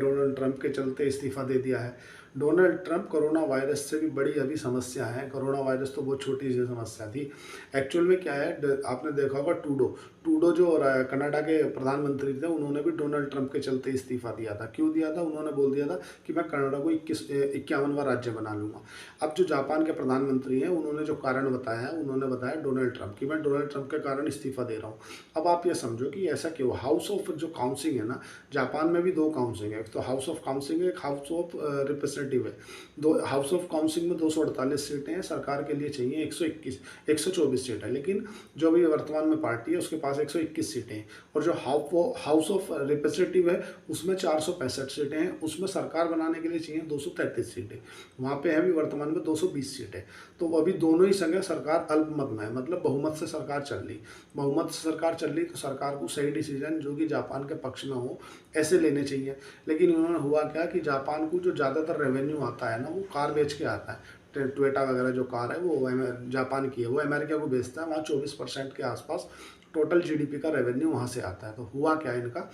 Donald Trump के चलते इस्तीफा दे दिया है। डोनाल्ड ट्रंप कोरोना वायरस से भी बड़ी अभी समस्या है। कोरोना वायरस तो बहुत छोटी सी समस्या थी। एक्चुअल में क्या है, आपने देखा होगा ट्रूडो ट्रूडो जो कनाडा के प्रधानमंत्री थे, उन्होंने भी डोनाल्ड ट्रंप के चलते इस्तीफा दिया था। क्यों दिया था? उन्होंने बोल दिया था कि मैं कनाडा को 51वां राज्य बना लूँगा। अब जो जापान के प्रधानमंत्री हैं, उन्होंने जो कारण बताया है, उन्होंने बताया डोनाल्ड ट्रंप कि मैं डोनाल्ड ट्रंप के कारण इस्तीफा दे रहा हूँ। अब आप ये समझो कि ऐसा क्यों। हाउस ऑफ जो काउंसिल है ना, जापान में भी 2 काउंसिल है, एक तो हाउस ऑफ काउंसिल है, एक हाउस ऑफ रिप्रेजेंटेटिव है। दो हाउस ऑफ काउंसिल में 248 सीटें हैं, सरकार के लिए चाहिए 124 सीट है, लेकिन जो अभी वर्तमान में पार्टी है उसके पास 121 सीटें हैं। और जो हाउस ऑफ रिप्रेजेंटेटिव है उसमें 465 सीटें हैं, उसमें सरकार बनाने के लिए चाहिए 233 सीटें। वहाँ पे है भी वर्तमान में 220 सीटें। तो अभी दोनों ही संग सरकार अल्पमत में है, मतलब बहुमत से सरकार चल रही। बहुमत से सरकार चल रही तो सरकार को सही डिसीजन जो कि जापान के पक्ष में हो ऐसे लेने चाहिए। लेकिन उन्होंने हुआ क्या कि जापान को जो ज़्यादातर रेवेन्यू आता है ना, वो कार बेच के आता है। टोयोटा वगैरह जो कार है वो जापान की है, वो अमेरिका को बेचता है। वहाँ 24% के आसपास टोटल जीडीपी का रेवेन्यू वहाँ से आता है। तो हुआ क्या इनका,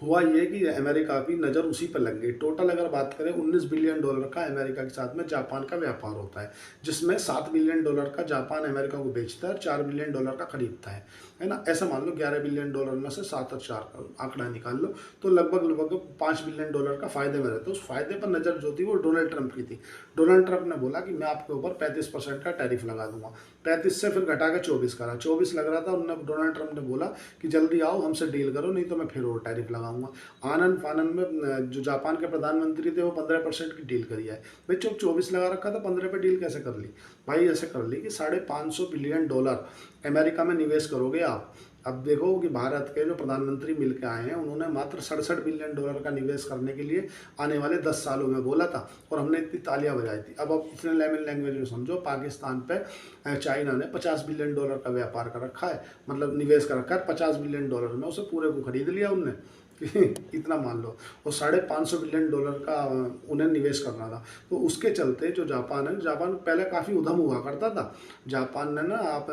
हुआ ये कि अमेरिका की नज़र उसी पर लग गई। टोटल अगर बात करें 19 बिलियन डॉलर का अमेरिका के साथ में जापान का व्यापार होता है, जिसमें 7 बिलियन डॉलर का जापान अमेरिका को बेचता है और 4 बिलियन डॉलर का खरीदता है ना। ऐसा मान लो 11 बिलियन डॉलर में से 7 और 4 आंकड़ा निकाल लो, तो लगभग 5 बिलियन डॉलर का फायदे में रहते। उस फायदे पर नज़र जो थी वो डोनाल्ड ट्रंप की थी। डोनाल्ड ट्रंप ने बोला कि मैं आपके ऊपर 35% का टैरिफ लगा दूंगा। 35 से फिर घटा के 24 करा। 24 लग रहा था, उन्होंने डोनाल्ड ट्रंप ने बोला कि जल्दी आओ हमसे डील करो, नहीं तो मैं फिर और टैरिफ लगाऊंगा। आनंद फानन में जो जापान के प्रधानमंत्री थे वो 15% की डील करी है। भाई जो 24 लगा रखा था, 15 पे डील कैसे कर ली? भाई ऐसे कर ली कि 550 बिलियन डॉलर अमेरिका में निवेश करोगे आप। अब देखो कि भारत के जो प्रधानमंत्री मिल के आए हैं, उन्होंने मात्र 67 बिलियन डॉलर का निवेश करने के लिए आने वाले 10 सालों में बोला था, और हमने इतनी तालियां बजाई थी। अब इतने लैंग्वेज में समझो, पाकिस्तान पे चाइना ने 50 बिलियन डॉलर का व्यापार कर रखा है, मतलब निवेश कर रखा है 50 बिलियन डॉलर में, उसे पूरे को खरीद लिया उनने। इतना मान लो, और 550 बिलियन डॉलर का उन्हें निवेश करना था। तो उसके चलते जो जापान है, जापान पहले काफ़ी उधम हुआ करता था। जापान ने ना आप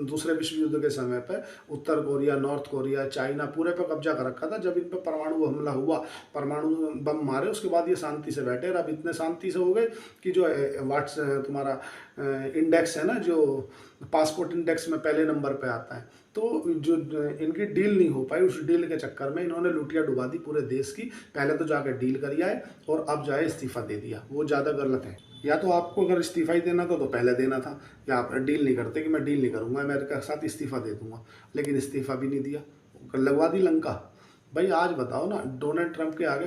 दूसरे विश्व युद्ध के समय पर उत्तर कोरिया, नॉर्थ कोरिया, चाइना पूरे पे कब्जा कर रखा था। जब इन पर परमाणु हमला हुआ, परमाणु बम मारे, उसके बाद ये शांति से बैठे। और अब इतने शांति से हो गए कि जो तुम्हारा इंडेक्स है ना, जो पासपोर्ट इंडेक्स में पहले नंबर पे आता है, तो जो इनकी डील नहीं हो पाई, उस डील के चक्कर में इन्होंने लुटिया डुबा दी पूरे देश की। पहले तो जाकर डील कर आए और अब जाए इस्तीफा दे दिया। वो ज़्यादा गलत है। या तो आपको अगर इस्तीफा ही देना था तो पहले देना था, या आप डील नहीं करते कि मैं डील नहीं करूँगा, अमेरिका के साथ इस्तीफा दे दूंगा। लेकिन इस्तीफा भी नहीं दिया, लगवा दी लंका। भाई आज बताओ ना, डोनाल्ड ट्रंप के आगे